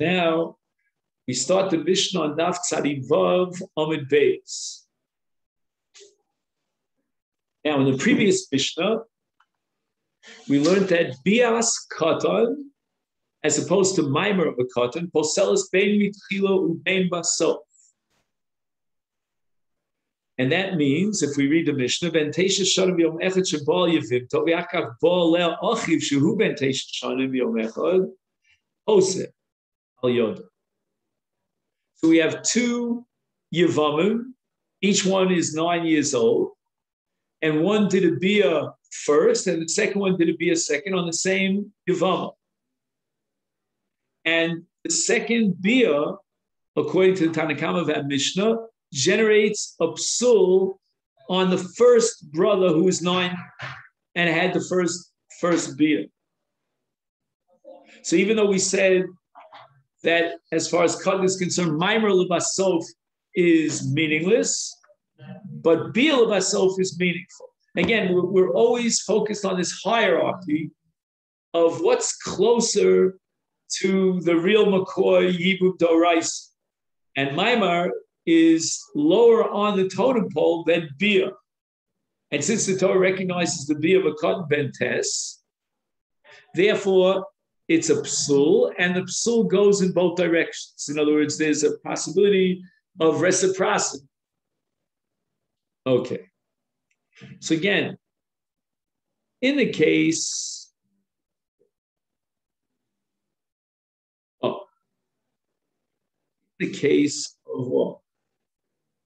Now we start the Mishnah on Daf Tzadi Vav Amud Beis. Now in the previous Mishnah, we learned that Bias Katan, as opposed to Maimer of a Katan, Poselis Bein Mitchilo Ubein Basof. And that means, if we read the Mishnah, Ben Teisha Shanim Yom Echad Shabal Yevim Tov Yakav Bal Lel Achiv Shehu Ben Teisha Shanim Yom Echad Oseh Al Yoda. So we have two Yevamim, each one is 9 years old, and one did a Bia first, and the second one did a Bia second on the same Yevamim. And the second Bia, according to the Tanakama of that Mishnah, generates a psul on the first brother who was 9 and had the first Bia. So even though we said that as far as Katan is concerned, Maimer Lebasof is meaningless, but Bia Lebasof is meaningful. Again, we're always focused on this hierarchy of what's closer to the real McCoy Yibum Dorais. And Maimar is lower on the totem pole than Bia. And since the Torah recognizes the Bia of a Katan Ben Tes, therefore it's a psul, and the psul goes in both directions. In other words, there's a possibility of reciprocity. Okay. So again, in the case, of what?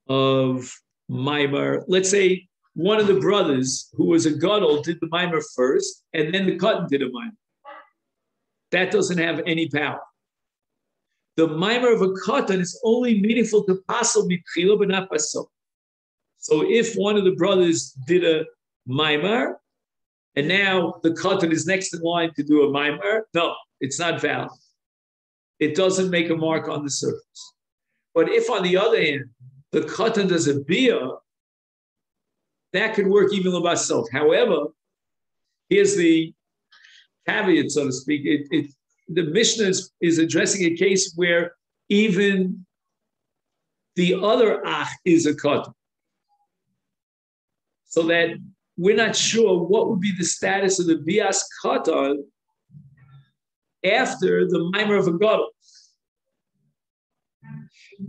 Of Maimar, let's say one of the brothers who was a gadol did the Maimar first, and then the Katan did a Maimar. That doesn't have any power. The Maimar of a Katan is only meaningful to Pasal Mitchila, but not Pasal. So if one of the brothers did a Maimar, and now the Katan is next in line to do a Maimar, no, it's not valid. It doesn't make a mark on the surface. But if, on the other hand, the Katan does a Bia, that could work even by itself. However, here's the caveat, so to speak. The Mishnah is addressing a case where even the other Ach is a Katan. So that we're not sure what would be the status of the Bias Katan after the Maimer of a Gadol.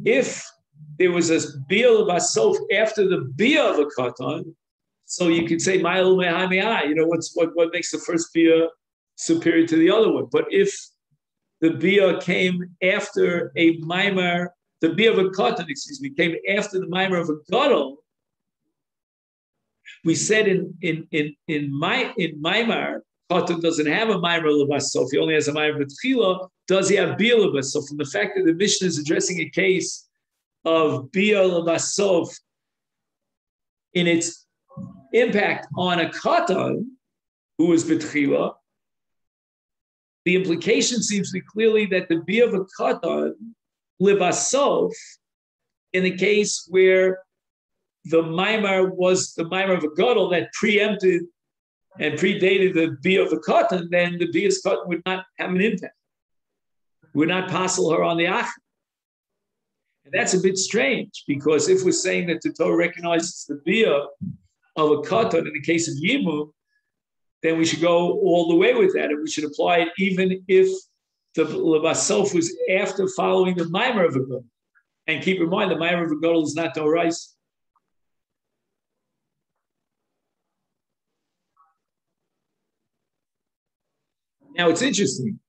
If there was a Bia Basof after the Bia of a Katan, so you could say, what makes the first Bia superior to the other one? But if the Bia came after a Maimer, the Bia of a Katan, came after the Maimer of a Gadol, we said in Maimar, Katan doesn't have a Maimer Lebasof, he only has a Maimer B'tchila. Does he have Bia Lebasof? From the fact that the Mishnah is addressing a case of Bia Lebasof in its impact on a Katan who is B'tchila, the implication seems to be clearly that the Bia of a Katan Lebasof, in the case where the Maimar was the Maimar of a Gadol that preempted and predated the Bia of a Katan, then the Bia's Katan would not have an impact. Would not passel her on the Ach. And that's a bit strange, because if we're saying that the Torah recognizes the Bia of a Katan in the case of Yibum, then we should go all the way with that, and we should apply it even if the Lebasof was after following the Maimar of a Gadol. And keep in mind, the Maimar of a Gadol is not Dorais. Now, it's interesting.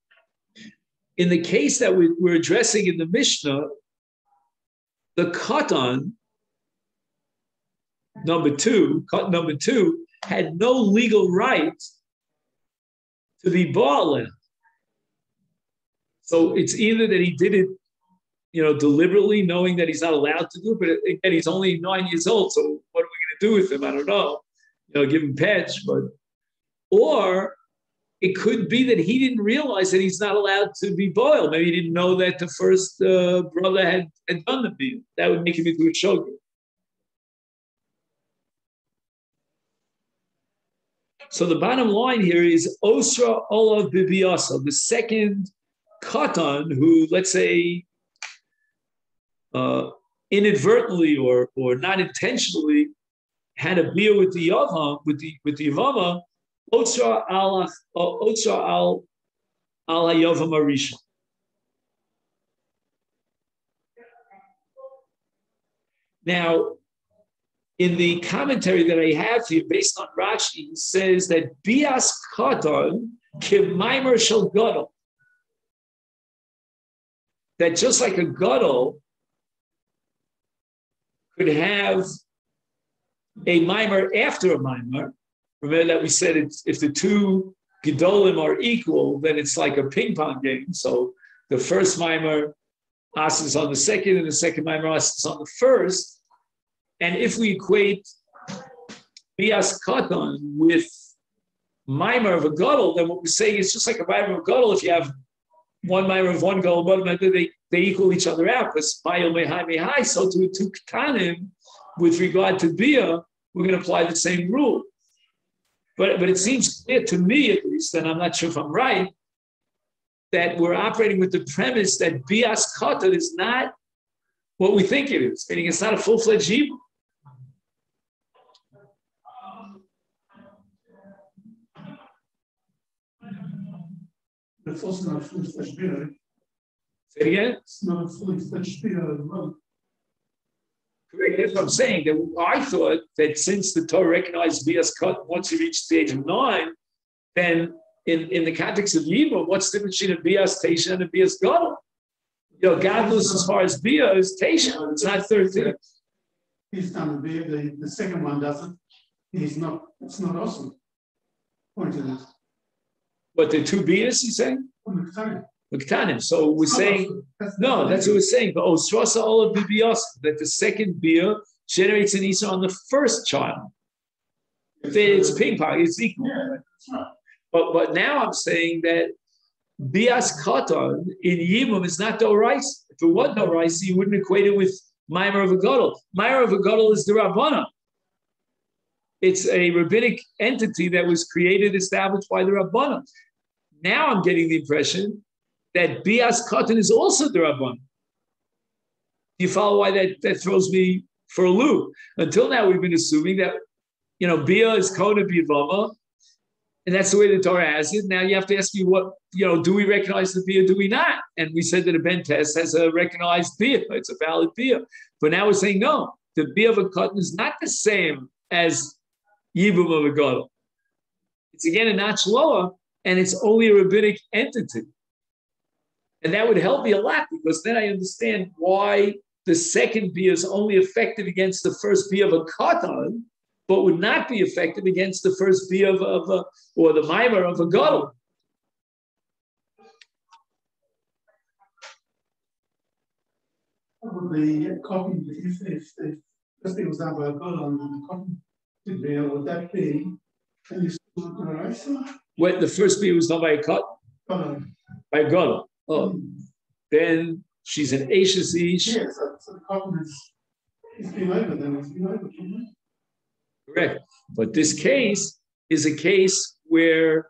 In the case that we're addressing in the Mishnah, the Katan, Katan number two, had no legal right to be Baaleh. So it's either that he did it, deliberately, knowing that he's not allowed to do it, but again, he's only 9 years old, so what are we going to do with him? I don't know. Give him patch, or it could be that he didn't realize that he's not allowed to be boiled. Maybe he didn't know that the first brother had done the Bia. That would make him into a shogeg. So the bottom line here is Osra Olav Bibiyasa. The second katan who, let's say, inadvertently or not intentionally had a beer with the yavam with the yavama, otsra al hayavam arisha. Now, in the commentary that I have here, based on Rashi, says that bias katan k'maimer shel gadol, that just like a gadol could have a mimer after a mimer. Remember that we said if the two gedolim are equal, then it's like a ping pong game. So the first mimer asks on the second, and the second mimer asks on the first. And if we equate bias katan with mimer of a gadol, then what we're saying is just like a mimer of a gadol. If you have one mimer of one gadol, one mimer, they equal each other out. Because mayil mehai mehai. So to two katanim, with regard to bia, we're going to apply the same rule. But it seems clear to me, at least, and I'm not sure if I'm right, that we're operating with the premise that bias katan is not what we think it is, meaning it's not a full-fledged Hebrew. It's also not a fully-fledged beer. Say it again? It's not a fully-fledged beer as well. Correct. That's what I'm saying. That I thought that since the Torah recognized bias cut once you reach the age of 9, then in the context of Yibum, what's the difference between a bias Teisha and a bias Gadol? You know, Gadlus as far as bia is Teisha. It's not 13. He's done the second one doesn't. It's not awesome. Point to this. But the two bias, you saying? Mektanim. So we're saying, no, that's what we're saying. But Osrasa Olav Bibios, that the second beer generates an Isa on the first child. It's ping pong, it's equal. Yeah, that's right. But now I'm saying that bias katan in Yibum is not Doraisa. If it was Doraisa, you wouldn't equate it with Maimer of a Gadol. Maimer of a Gadol is the Rabbana. It's a rabbinic entity that was created, established by the Rabbana. Now I'm getting the impression that bias katan is also the Rabban. Do you follow why that throws me for a loop? Until now, we've been assuming that, bia is kona bivama, and that's the way the Torah has it. Now you have to ask me do we recognize the bia, do we not? And we said that a ben test has a recognized bia, it's a valid bia. But now we're saying no, the bia of a katan is not the same as yibum of a gadol. It's again a notch lower, and it's only a rabbinic entity. And that would help me a lot, because then I understand why the second bia is only effective against the first bia of a katan, but would not be effective against the first bia or the mimer of a gadol. The cotton, if the first thing was done by a gadol and the cotton did bia, would that be? Can you still memorize it? When the first bia was done by a cut? By a gadol. Oh, then she's an Ashes Ish. Yes, so the cotton is being over, then it's being over. Correct. But this case is a case where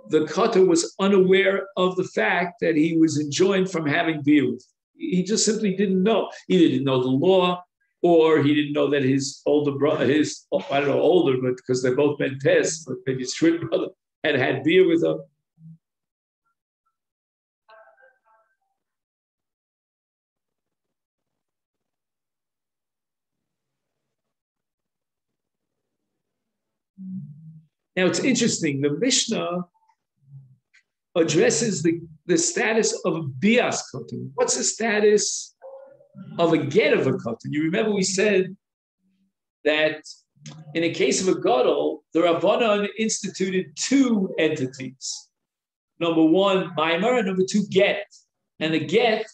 the cutter was unaware of the fact that he was enjoined from having beer with. He just simply didn't know. Either didn't know the law, or he didn't know that his older brother, I don't know, older, but because they're both been tests, but maybe his twin brother had beer with him. Now, it's interesting. The Mishnah addresses the status of a bias katan. What's the status of a get of a katan? You remember we said that in a case of a gadol, the Rabbanan instituted two entities. Number one, maimer, and number two, get. And the get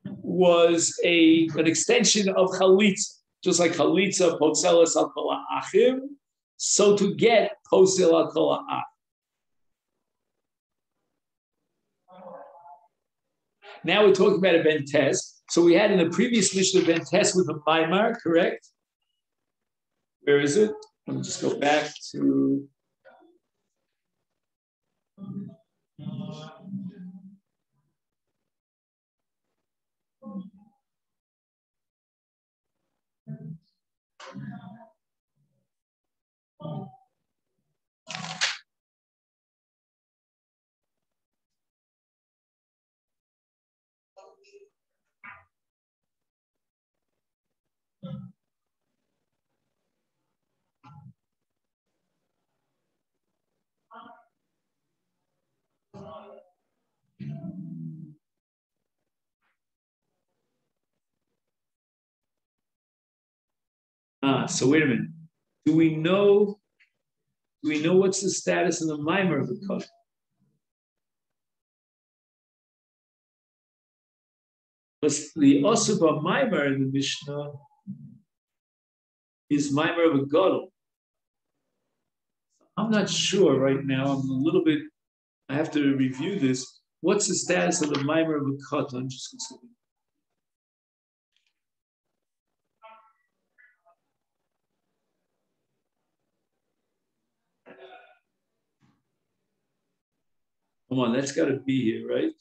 was an extension of chalitza, just like chalitza, potzelas al kol ha'achim. So to get posel al kol ha'ach. Now we're talking about a bentes. So we had in the previous Mishnah bentes with a maimar, correct? Where is it? Let me just go back to. So wait a minute. Do we know what's the status of the mimer of the cut? Because the Osuba mimer in the Mishnah is mimer of a gadol. I'm not sure right now. I'm a little bit. I have to review this. What's the status of the mimer of a cut? I'm just considering. Come on, that's got to be here, right?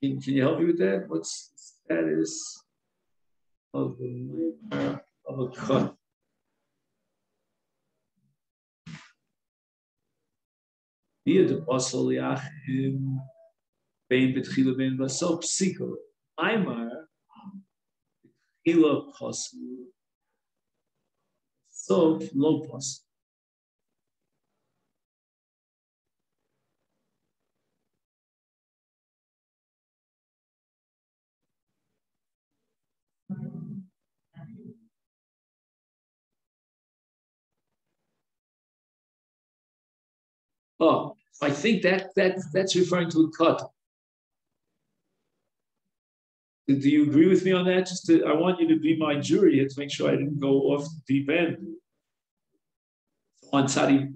Can you help me with that? What's the status of the mimer of a cut? Here the Basel Yachim Bein Betchila Bein Basel Psiko Mimer Betchila Pasul So Lo Pasul. Oh, I think that's referring to a cut. Do you agree with me on that? I want you to be my jury here to make sure I didn't go off the deep end. On Tzadi,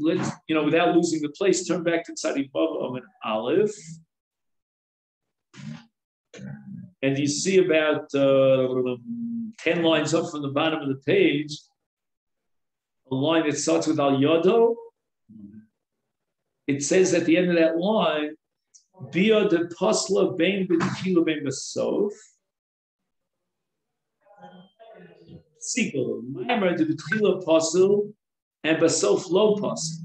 without losing the place, turn back to Tzadi Bava and Aleph. And you see about 10 lines up from the bottom of the page, a line that starts with Al Yodo. It says at the end of that line, Bia de Pasla Bein B'Tchila Bein Basof. Sequel, Maimer de B'Tchila Pasul and Basof Lo Pasul.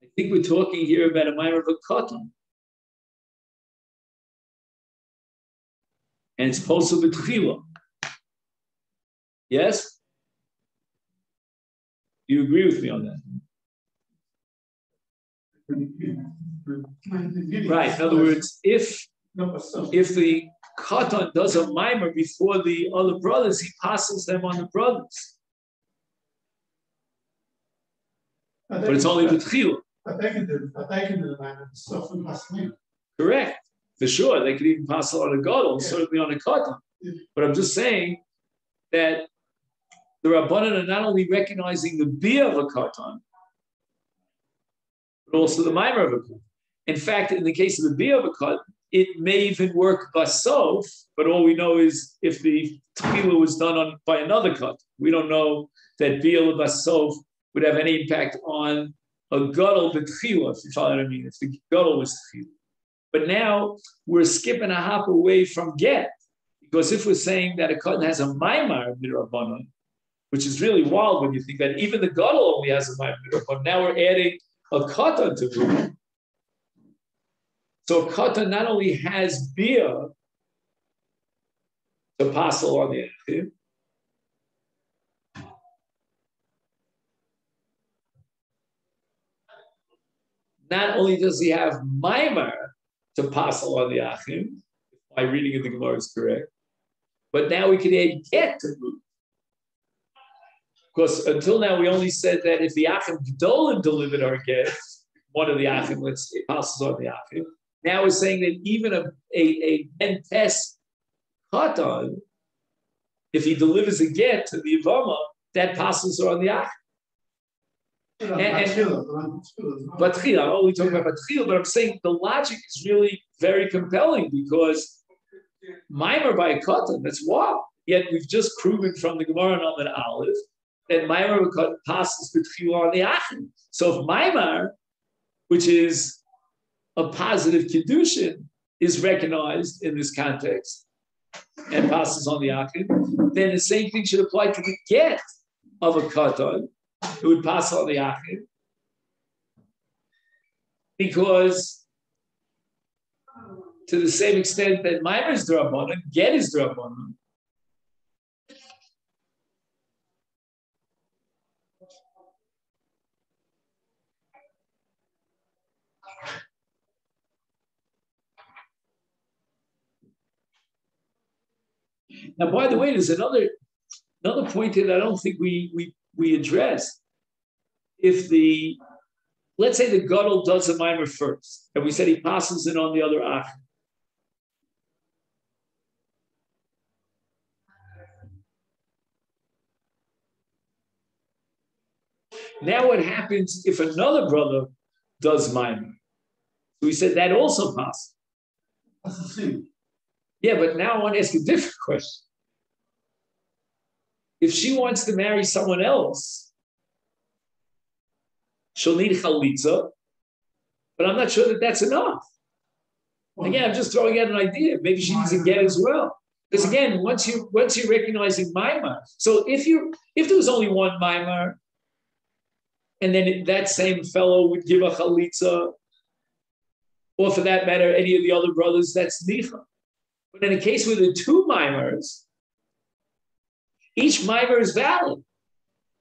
I think we're talking here about a Maimer of a Katan. And it's Pasul B'Tchila. Yes? You agree with me on that? Right. In other words, if the Katan does a mimer before the other brothers, he passes them on the brothers. But it's only B'Tchila. Correct. For sure. They could even pass it on a gadol, certainly on a Katan. But I'm just saying that the Rabbanan are not only recognizing the Bia of a Katan, but also the Mimer of a Katan. In fact, in the case of the Bia of a Katan, it may even work Basof, but all we know is if the Tchila was done by another Katan. We don't know that Bia of Basof would have any impact on a Gadol B'Tchila, if you follow what I mean, if the Gadol was Tchila. But now we're skipping a hop away from Get, because if we're saying that a Katan has a Maimar Midrabanan, which is really wild when you think that even the Gadol only has a Maimar Midrabanan, now we're adding a Katan to it. So a Katan not only has Bia to passel on the Achim, not only does he have Maimar to passel on the Achim, if my reading of the Gemara is correct, but now we can add Get to it. Because until now we only said that if the Achim Gdolim delivered our Get, one of the Achim, let's say, passes on the Achim. Now we're saying that even a Entes Katan, if he delivers a Get to the Yevamot, that passes on the Achim. But I'm only talking about Batchila, but I'm saying the logic is really very compelling because Maimer by a Katan, that's wild. Yet we've just proven from the Gemara and Amud Aleph that Maimer passes Batchila on the Achim. So if Maimer, which is a positive Kiddushin, is recognized in this context, and passes on the Achid, then the same thing should apply to the get of a Katan. It would pass on the Achid. Because to the same extent that Maimer is D'Rabbanan, get is D'Rabbanan. Now, by the way, there's another point here that I don't think we addressed. If let's say the Gadol does a Maimer first, and we said he passes it on the other Ach. Now what happens if another brother does Maimer? So we said that also passes. That's the thing. Yeah, but now I want to ask a different question. If she wants to marry someone else, she'll need chalitza, but I'm not sure that that's enough. Again, I'm just throwing out an idea. Maybe she needs a get as well. Because again, once you're recognizing Maimar, so if there was only one Maimar, and then that same fellow would give a chalitza, or for that matter, any of the other brothers, that's nicha. But in a case where there are two Maimars, each Maimer is valid.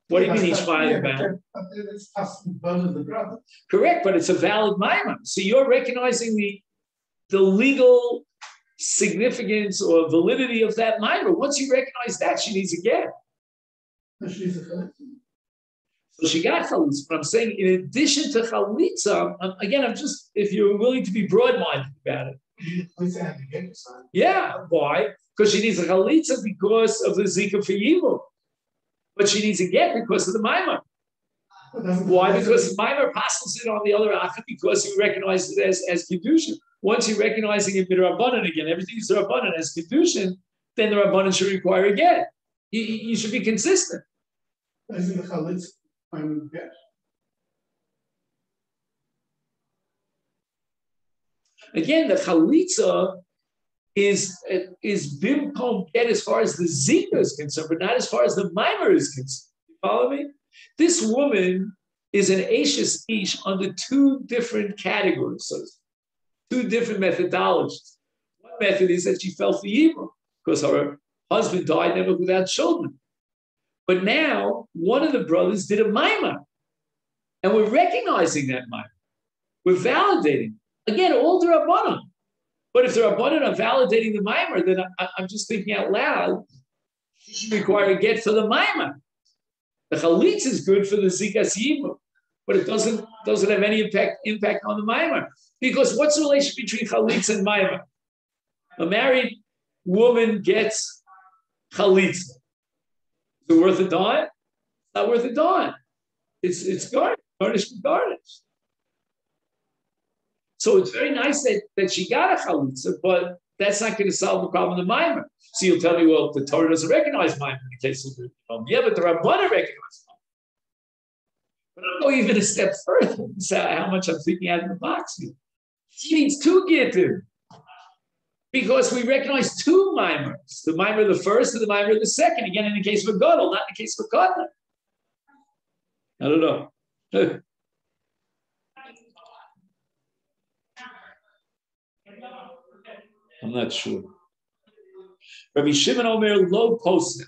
What do you mean each Maimer is valid? It's both of the brothers. Correct, but it's a valid Maimer. So you're recognizing the legal significance or validity of that Maimer. Once you recognize that, she needs a get. So she's a chalitza. So she got chalitza. But I'm saying, in addition to chalitza, I'm just, if you're willing to be broad-minded about it. Yeah, why? Because she needs a chalitza because of the zika for evil. But she needs a get because of the Maimar. Why? Because the Maimar passes it on the other Achad because you recognize it as Kiddushin. Once you're recognizing it Rabbanan again, everything is Rabbanan as Kiddushin, then the Rabbanan should require a get. You should be consistent. Isn't the chalitza when get? Again, the chalitza is bimkom get as far as the zika is concerned, but not as far as the mimer is concerned. You follow me? This woman is an Ashes Ish under two different categories, so two different methodologies. One method is that she fell for evil because her husband died never without children. But now one of the brothers did a mimer, and we're recognizing that mimer. We're validating. Again, all the Rabbanan. But if the Rabbanan are validating the Maimer, then I'm just thinking out loud, she should require a get for the Maimer. The Chalitz is good for the Zikas Yibum, but it doesn't have any impact on the Maimer. Because what's the relation between Chalitz and Maimer? A married woman gets Chalitz. Is it worth a dime? It's not worth a dime. It's garnished with garnish. So it's very nice that she got a chalitza, but that's not going to solve the problem of the Maimer. So you'll tell me, well, the Torah doesn't recognize Maimer in the case of the yeah, but the Rabbana recognize Maimer. But I'll go even a step further and say how much I'm thinking out of the box here. She needs two gittim because we recognize two Maimers, the Maimer of the first and the Maimer of the second. Again, in the case of a Gadol, not in the case of a Katan. I don't know. I'm not sure. Rabbi Shimon Omer lo posna.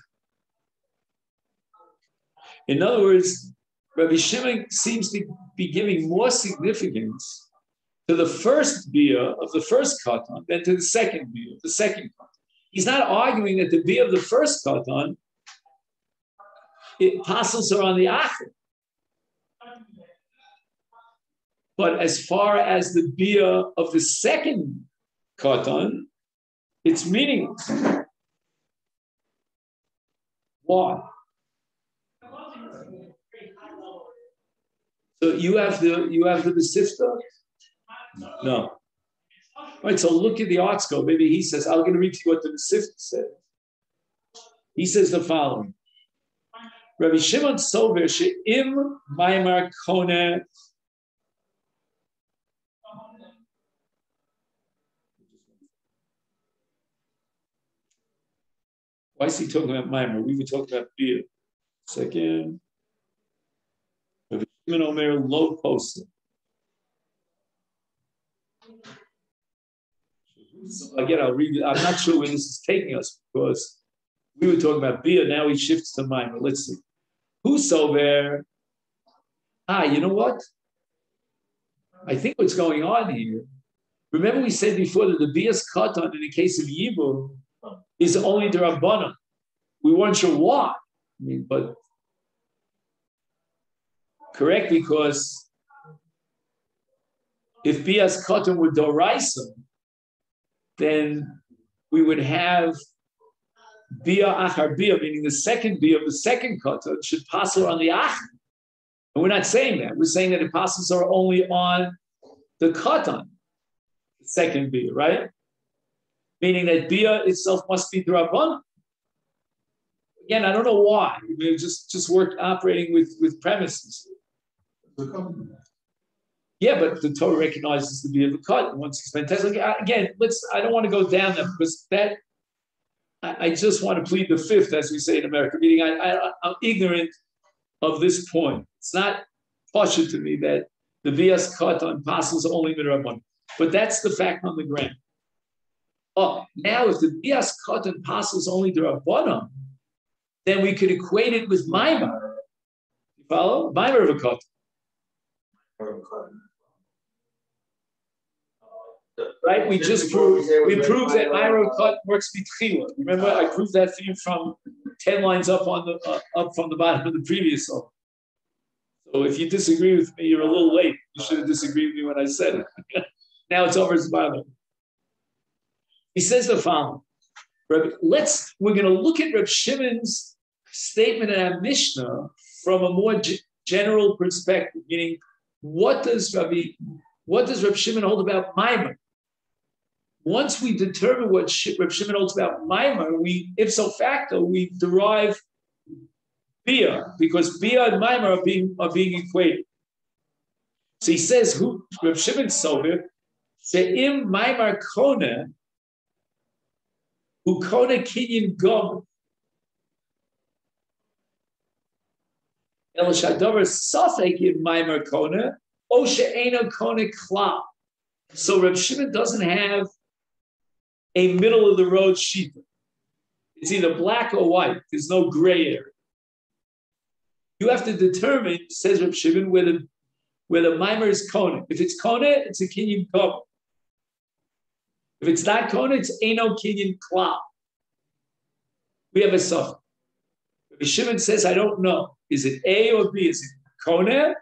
In other words, Rabbi Shimon seems to be giving more significance to the first bia of the first katan than to the second bia of the second katan. He's not arguing that the bia of the first katan, it passes her on the achir. But as far as the bia of the second katan, it's meaningless. Why? So you have the Besifta? No. All right, so look at the art scope. Maybe he says, I'm going to read to you what the Besifta says. He says the following. Rabbi Shimon Sover she'im maimar kone. Why is he talking about Maimer? We were talking about beer. Second. Rabbi Shimon Omer lo posted. So again, I'll read it. I'm not sure where this is taking us because we were talking about beer. Now he shifts to Maimer. Let's see. Who's over? You know what? I think what's going on here. Remember we said before that the bias katan in the case of Yibum is only the Rabbanan. We weren't sure why. I mean, but correct, because if bias katan were Doraisa, then we would have bia achar bia, meaning the second bia of the second katan should pass on the ach. And we're not saying that. We're saying that the passes are only on the katan, the second bia, right? Meaning that bia itself must be Rabbanan. Again, I don't know why. We just work operating with premises. Yeah, but the Torah recognizes the bia of the katan. Once it's been tested, again, I don't want to go down there because that. I just want to plead the fifth, as we say in America. Meaning, I'm ignorant of this point. It's not partial to me that the bias katan passes only midrabanan, but that's the fact on the ground. Oh, now if the bias katan passes only midrabanan, then we could equate it with Maimar. You follow? Maimar of a katan. Right? We proved that Maimar of a katan works betchila. Remember, I proved that for you from 10 lines up from the bottom of the previous one. So if you disagree with me, you're a little late. You should have disagreed with me when I said it. Now it's over his Bible. He says the following. We're going to look at Reb Shimon's statement in our Mishnah from a more general perspective, meaning what does Reb Shimon hold about Maimar? Once we determine what Reb Shimon holds about Maimar, we ipso facto we derive Bia, because Bia and Maimar are being equated. So he says, "Who Reb Shimon Sover she'im Maimar kone, who kone kinyan gom el shadavar safek in Maimar kone o she'eno kone klal." So Reb Shimon doesn't have a middle of the road shita. It's either black or white. There's no gray area. You have to determine, says Reb Shimon, where the Maimar is Kona. If it's Kona, it's a Kinyan Koma. If it's not Kona, it's Eno Kinyan Klal. We have a suffix. Reb Shimon says, I don't know. Is it A or B? Is it Kona,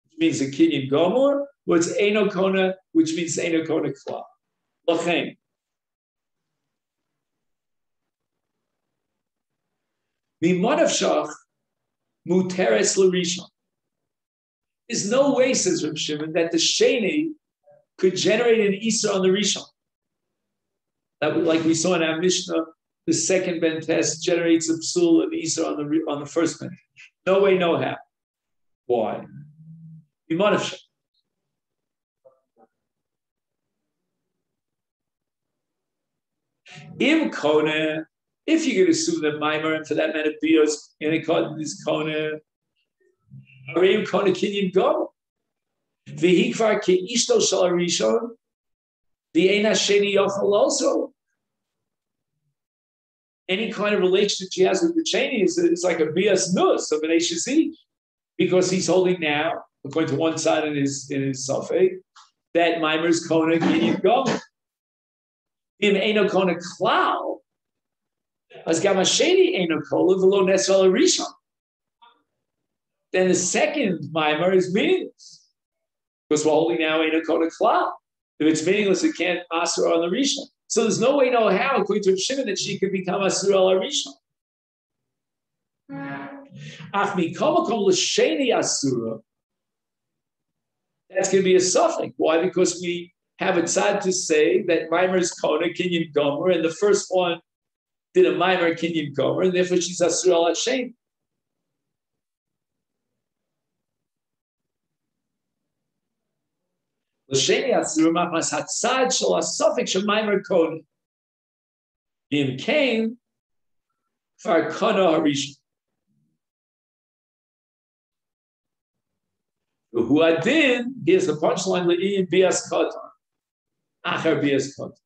which means a Kinyan Gomor, or it's Eno Kona, which means Eno Kona Klal? L'chein. Mimon of Shach, Muteres L'Rishon. There's no way, says Reb Shimon, that the Sheni could generate an Isra on the Rishon. That, like we saw in our Mishnah, the second Ben test generates a Psul and Isra on the first Ben. No way, no how. Why? Mimon of Shach. Im Kone, if you could assume that Maimar, and for that matter, Bios, and it called this Kone, Areim Kone Kinyan Go. V'hikvar ki ishto shal Rishon, v'eina sheni yochel also. Any kind of relationship she has with the Sheni is like a Bias Nus of an Eshazi, because he's holding now, according to one side in his Safek, that Maimar is Kone Kinyan Go. Im Eino Kone Klal, as Gamasheni Eino Kola v'lo Nesral Rishon. Then the second Maimar is meaningless, because we're holding now Eino Kone Klal. If it's meaningless, it can't Asur on the Rishon. So there's no way, no how, according to Shimon, that she could become Asur al Rishon. Ach mikomakom l'sheni Asura. That's going to be a suffix. Why? Because we have a tzad to say that Maimar is Kona Kinyan Gomer, and the first one did a Maimar Kinyan Gomer, and therefore she's Asur al Hashem. L'sheni Asura machmas hatzad shel asafik shel Maimar Kona. Im came Farkana Harishon. Who I did, here's the punchline, Le'in Bias Katan. Achar Bias Katan.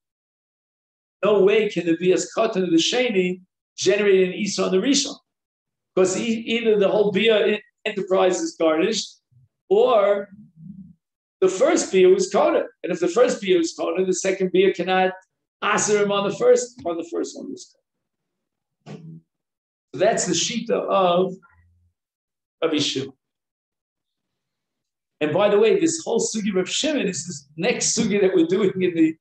No way can the Bias Katan of the Sheni generate an Isa on the Rishon. Because either the whole Bia enterprise is garnished, or the first Bia was Kona. And if the first Bia was Kona, the second Bia cannot answer him on the first one was Kona. So that's the Shita of Rabbi Shimon. And by the way, this whole sugi of Rabbi Shimon is this next sugi that we're doing in the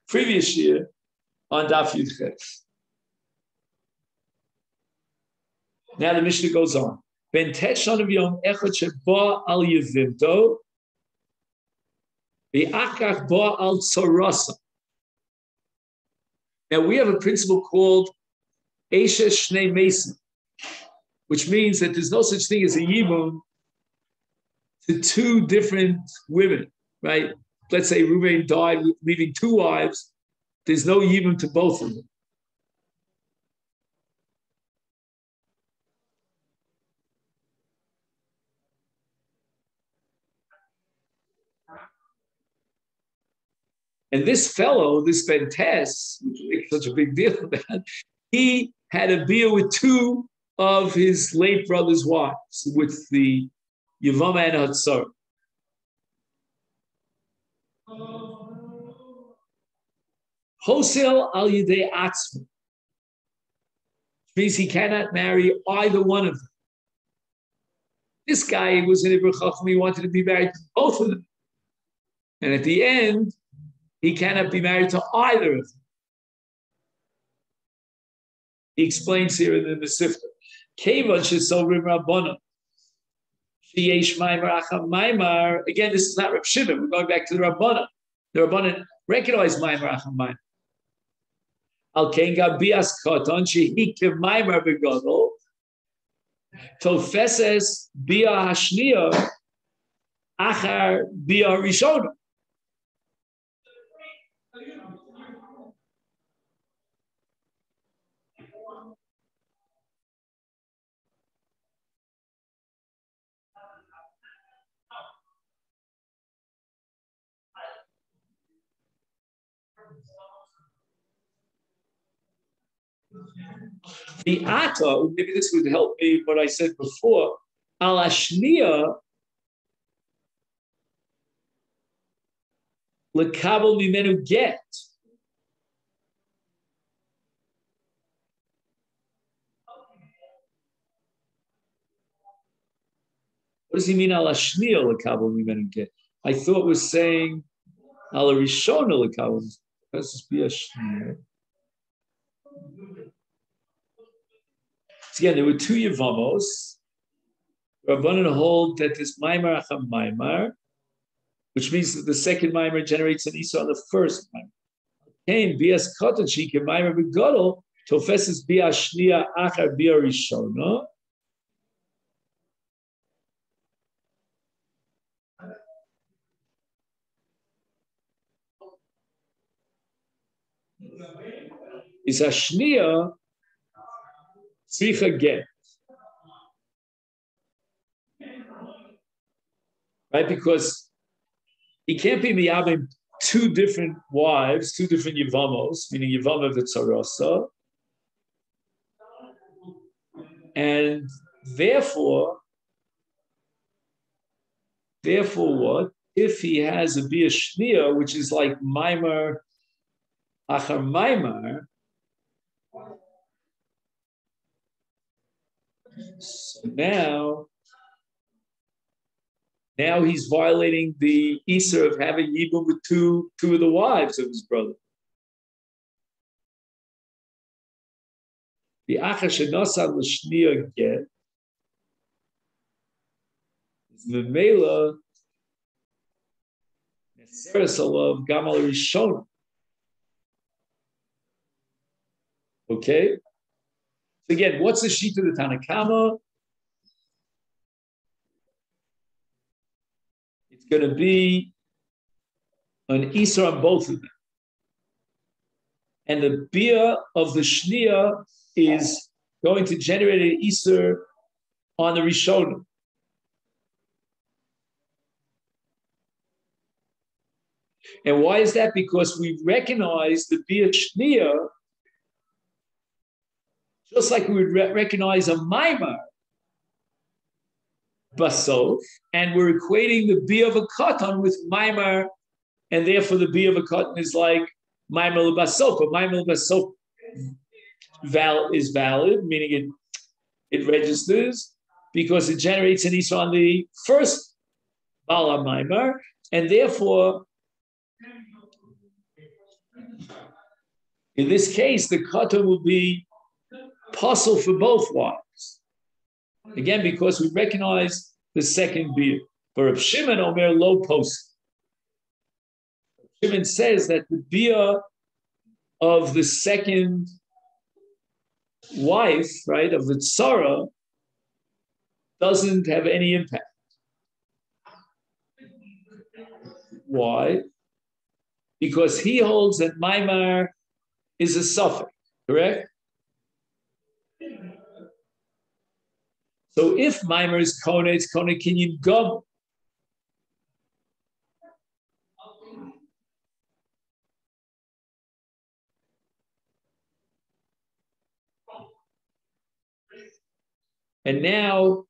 previous year on Daf Yud Chet. Now the Mishnah goes on. Ben Tetshon of Yom Echad Sheba al Yevimto, Be'achach Ba al Tzorasa. Now we have a principle called Eshes Shnei Mesim, which means that there's no such thing as a yibum to two different women, right? Let's say Reuben died leaving two wives. There's no yibum to both of them. And this fellow, this Ben Tess, which makes such a big deal about, he had a beer with two of his late brother's wives, with the Yevamot and Hatzar. Wholesale al yidei atzma, which means he cannot marry either one of them. This guy was an Ibn Chacham, he wanted to be married to both of them. And at the end, he cannot be married to either of them. He explains here in the Masechet. Kevan shesovrim Rabbana. Sheyesh Maimar Acham Maimar. Again, this is not Reb Shimon. We're going back to the Rabbana. The Rabbana recognize Maimar Acham Maimar. Al Kein Gabias Katan Shehikiv Maimar Begadol. Tofeses Bia Hashniya Achar Bia Rishona. The Ata, maybe this would help me what I said before, al ashniya lekabel mimenu get. What does he mean al ashniya lekabel mimenu get? I thought it was saying al rishona lekabel. Let's just be ashniya. So again, there were two Yevamos. Rabbanan hold that this Maimar Acham Maimar, which means that the second Maimar generates an Isa on the first Maimar. Came Bias Kotan Shike Maimar Begadol, Tofeses Bia Shnia Achar Bia Rishona. Is a Shnia Tzricha get. Right? Because he can't be miyabim two different wives, two different Yevamos, meaning Yevama v'tzarasa. And therefore what? If he has a Bia Shnia, which is like Maimar, Achar Maimar, so now he's violating the Isser of having Yibum with two of the wives of his brother. The Achar Shenosad L'Shniya get is Memela Netzeres Alav Gamal Rishona. Okay? So again, what's the sheet of the Tanakama? It's going to be an Isra on both of them. And the Bia of the Shnia is going to generate an Isur on the Rishonim. And why is that? Because we recognize the Bia Shniya just like we would recognize a Maimar Basof, and we're equating the Bia of a Katan with Maimar, and therefore the Bia of a Katan is like Maimar Basof. But Maimar Basof is valid, meaning it registers because it generates an Isra on the first Bala Maimar, and therefore in this case the Katan will be possible for both wives. Again, because we recognize the second Bia. For Reb Shimon Omer Lo Post. Shimon says that the Bia of the second wife, right, of the Tzara, doesn't have any impact. Why? Because he holds that Maimar is a suffix, correct? So if Maimar is Kona, it's Kona Kinyan Gom. And now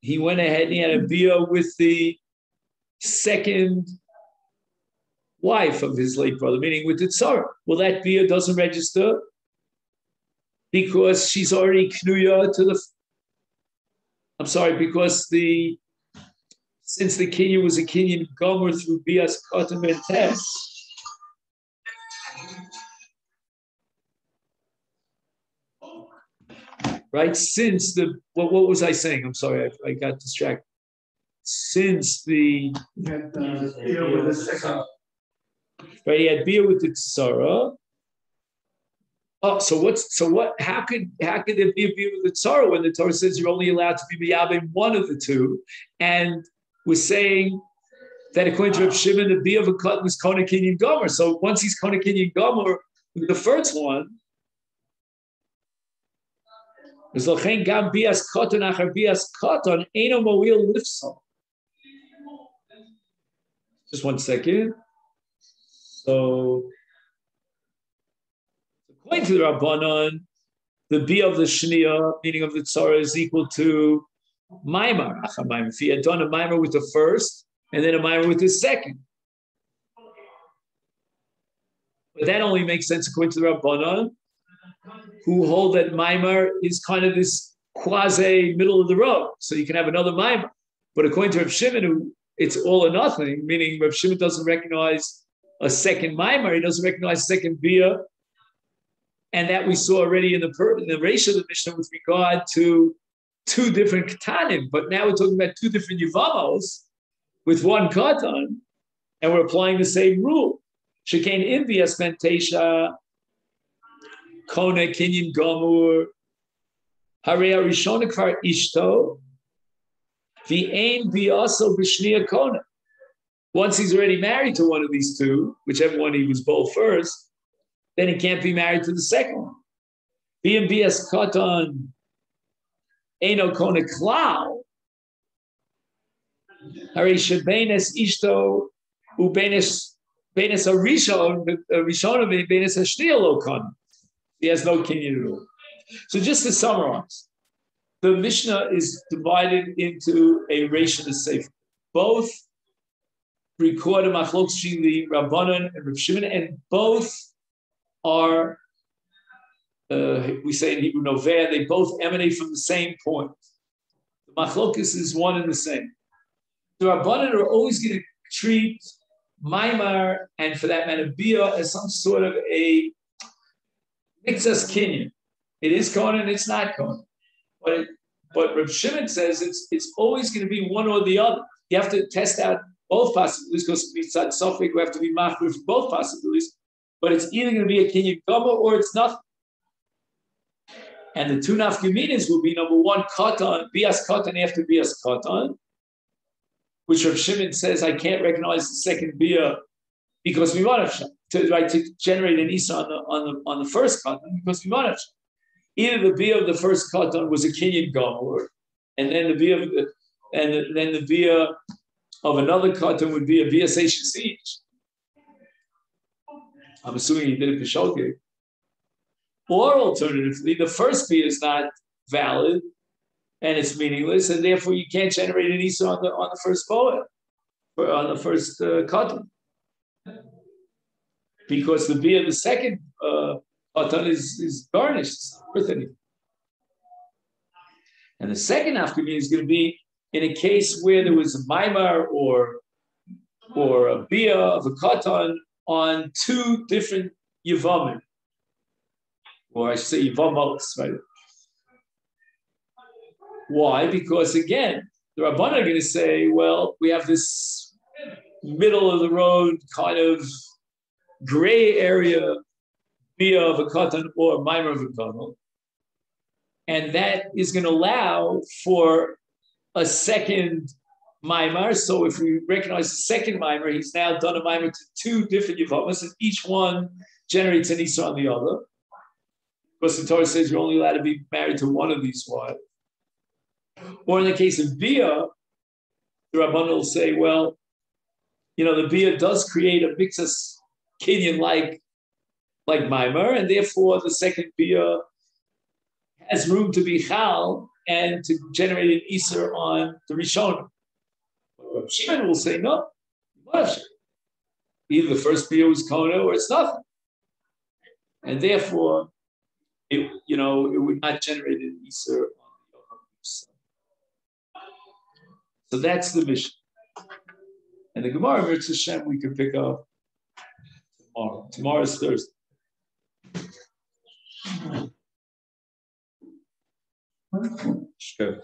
he went ahead and he had a Bia with the second wife of his late brother, meaning with the Tzara. Well, that Bia doesn't register because she's already Knuya to the. I'm sorry, because since the Kinyan was a Kinyan Gomer through Bias Kotam and Tes. Right, since what was I saying? I'm sorry, I got distracted. Since the Bia with the second. Right, he had Bia with the Tzara. Oh, how could there be a Bia with the Tzara when the Torah says you're only allowed to be Miyabim one of the two? And we're saying that according to Reb Shimon, the Bia of a Katan was Kona Kinyan Gomer. So once he's Kona Kinyan Gomer with the first one, just one second. So according to the Rabbanon, the Bia of the Shniya, meaning of the Tzara, is equal to Maimar. If he had done a Maimar with the first and then a Maimar with the second. But that only makes sense according to the Rabbanon, who hold that Maimar is kind of this quasi middle of the road. So you can have another Maimar. But according to Reb Shimon, it's all or nothing, meaning Reb Shimon doesn't recognize a second Maimar, he doesn't recognize second Bia. And that we saw already in the ratio of the Mishnah with regard to two different Katanim. But now we're talking about two different Yevamos with one Katan, and we're applying the same rule. Shekain in Bias Mentesha, Kona Kinyan Gomur, Harei Arishona Kvar Ishto, V'ein Biaso B'Shniya Kona. Once he's already married to one of these two, whichever one he was both first, then he can't be married to the second one. Being Bias Katan, Eino Kona Klau, Harei Shebenes Ishto, Ubenes Arishon, Rishonah Benes Hashniya Lo Kona. He has no Kinyan rule. So just to summarize, the Mishnah is divided into a Reish and a Sefer. Both record a Machlok Shili, Rabbanan and Reb Shimon, and both are, we say in Hebrew, Noveh, they both emanate from the same point. The Machlokis is one and the same. The Rabbanan are always going to treat Maimar, and for that matter, Bia, as some sort of a Mixas Kinyan. It is Kohen and it's not Kohen. But Reb Shimon says it's always going to be one or the other. You have to test out both possibilities because besides Sophic, we have to be machmir for both possibilities. But it's either going to be a Kinyan Goma or it's nothing. And the two nafkaminas will be number one, Katan, Bias Katan after Bias Katan, which Reb Shimon says I can't recognize the second Bia because we want to generate an Isa on the first Katan because we want to. either the bia of the first katan was a kinyan gomer, and then the bia of the and then the bia of another katan would be a bia seishasij. I'm assuming he did it pishoke. Or alternatively, the first bia is not valid and it's meaningless, and therefore you can't generate an isa on the first boa, or on the first katan, because the bia of the second katan is garnished, it's not worth anything. And the second afternoon is going to be in a case where there was a maimar or a bia of a katan on two different yevamim, or I should say yevamos, right? Why? Because again, the Rabbanan are going to say, well, we have this middle of the road kind of gray area bia of a katan or maimar of a katan, and that is going to allow for a second maimar. So if we recognize the second maimar, he's now done a maimar to two different yevamos, and each one generates an isa on the other. Because the Torah says you're only allowed to be married to one of these wives. Or in the case of bia, the Rabbanan will say, well, the bia does create a mixus kinyan like maimar, and therefore the second bia has room to be chal and to generate an iser on the Rishon. Rav Shimon will say, no, either the first bia was kona or it's nothing. And therefore, it would not generate an iser on the Rishon. So that's the mission. And the Gemara, Mitzvah Hashem, we can pick up tomorrow. Tomorrow is Thursday. Sure.